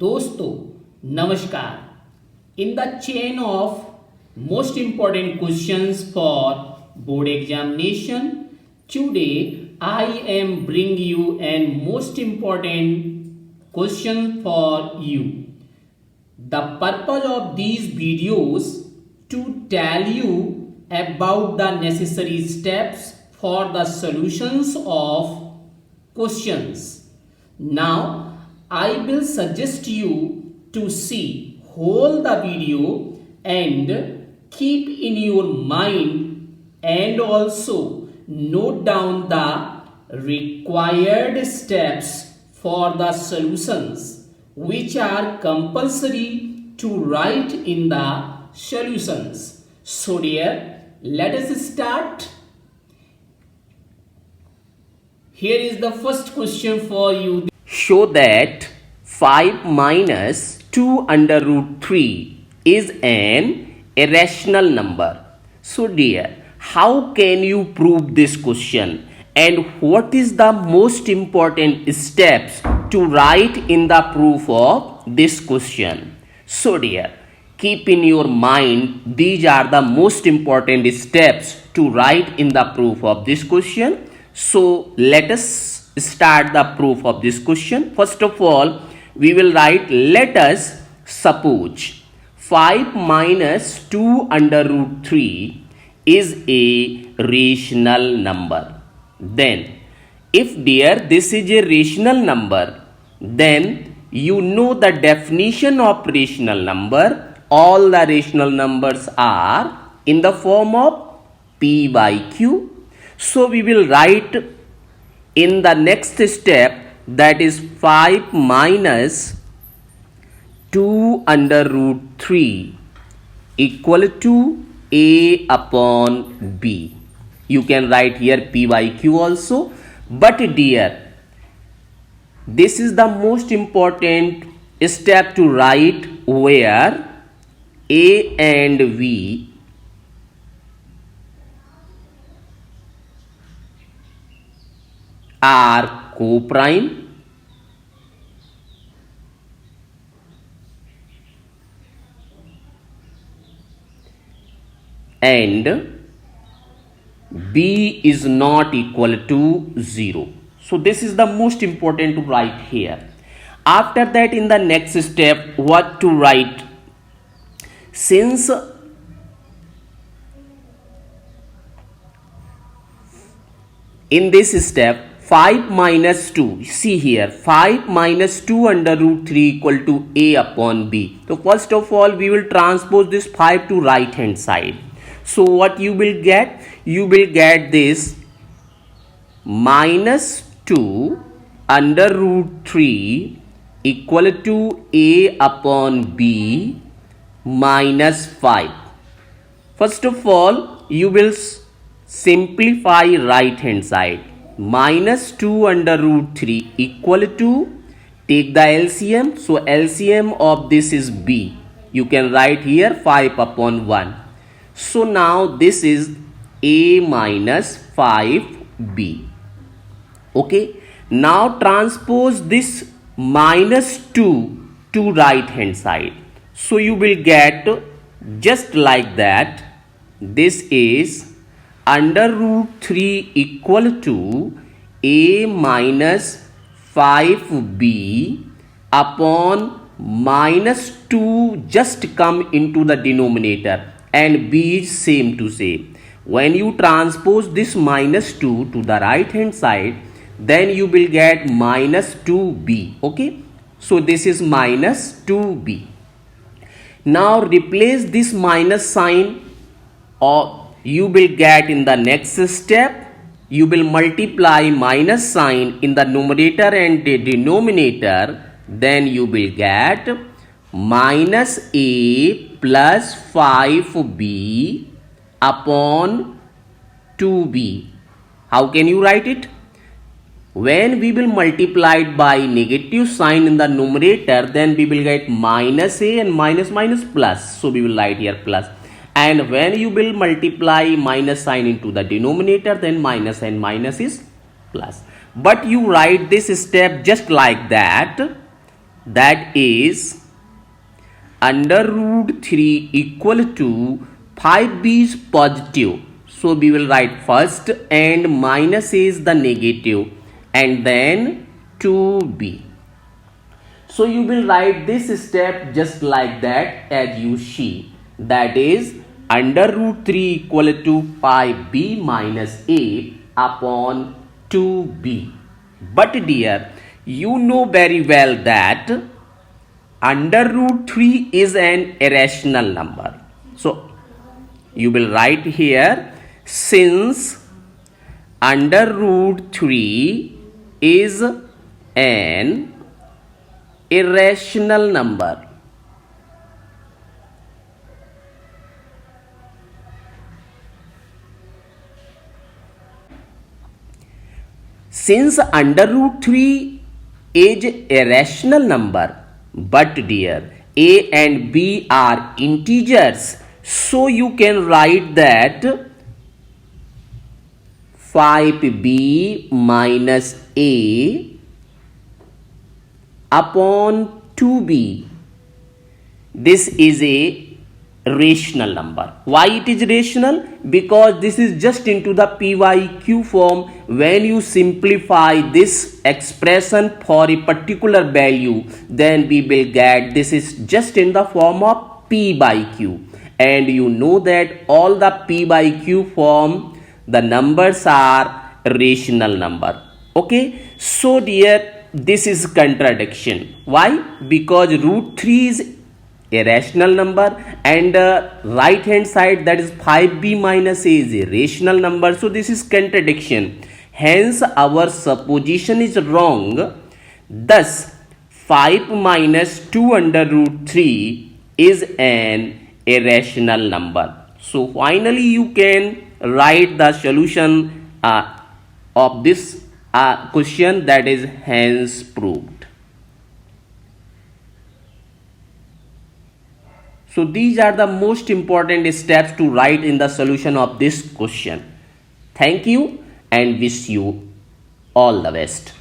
दोस्तों नमस्कार। In the chain of most important questions for board examination, today I am bring you an most important question for you. The purpose of these videos to tell you about the necessary steps for the solutions of questions. Now I will suggest you to see whole the video and keep in your mind and also note down the required steps for the solutions which are compulsory to write in the solutions. So dear, let us start. Here is the first question for you. Show that 5 minus 2 under root 3 is an irrational number. So dear, how can you prove this question? And what is the most important steps to write in the proof of this question? So dear, keep in your mind these are the most important steps to write in the proof of this question. So let us start the proof of this question. First of all, we will write, let us suppose 5 minus 2 under root 3 is a rational number. Then, if dear this is a rational number, then you know the definition of rational number. All the rational numbers are in the form of P by Q. So we will write in the next step, that is 5 minus 2 under root 3 equal to A upon B. You can write here P by Q also. But dear, this is the most important step to write where A and V are co-prime and B is not equal to 0. So this is the most important to write here. After that, in the next step, what to write? Since in this step 5 minus 2, see here 5 minus 2 under root 3 equal to A upon B. So first of all, we will transpose this 5 to right hand side. So what you will get? You will get this minus 2 under root 3 equal to A upon B minus 5. First of all, you will simplify right hand side. Minus 2 under root 3 equal to, take the LCM. So LCM of this is B. You can write here 5 upon 1. So now this is A minus 5B. Okay. Now transpose this minus 2 to right hand side. So you will get just like that. This is under root 3 equal to A minus 5B upon minus 2 just come into the denominator and B is same to same. When you transpose this minus 2 to the right hand side, then you will get minus 2B. Okay. So this is minus 2B. Now replace this minus sign, or you will get in the next step, you will multiply minus sign in the numerator and the denominator. Then you will get minus A plus 5B upon 2B. How can you write it? When we will multiply it by negative sign in the numerator, then we will get minus A and minus minus plus. So we will write here plus. And when you will multiply minus sign into the denominator, then minus and minus is plus. But you write this step just like that. that is under root 3 equal to 5b is positive. So we will write first and minus is the negative and then 2b. So you will write this step just like that as you see. That is under root 3 equal to 5b minus a upon 2b. But dear, you know very well that under root 3 is an irrational number. So you will write here, since under root 3 is an irrational number, since under root 3 is a rational number, but dear, a and b are integers, so you can write that 5b minus a upon 2b. This is a rational number. Why it is rational? Because this is just into the PYQ form. When you simplify this expression for a particular value, then we will get this is just in the form of P by Q. And you know that all the P by Q form, the numbers are rational number. Okay, so dear, this is contradiction. Why? Because root 3 is a rational number and right hand side, that is 5b minus a, is a rational number. So this is contradiction. Hence our supposition is wrong. Thus 5 minus 2 under root 3 is an irrational number. So finally you can write the solution of this question, that is hence proved. So these are the most important steps to write in the solution of this question. Thank you and wish you all the best.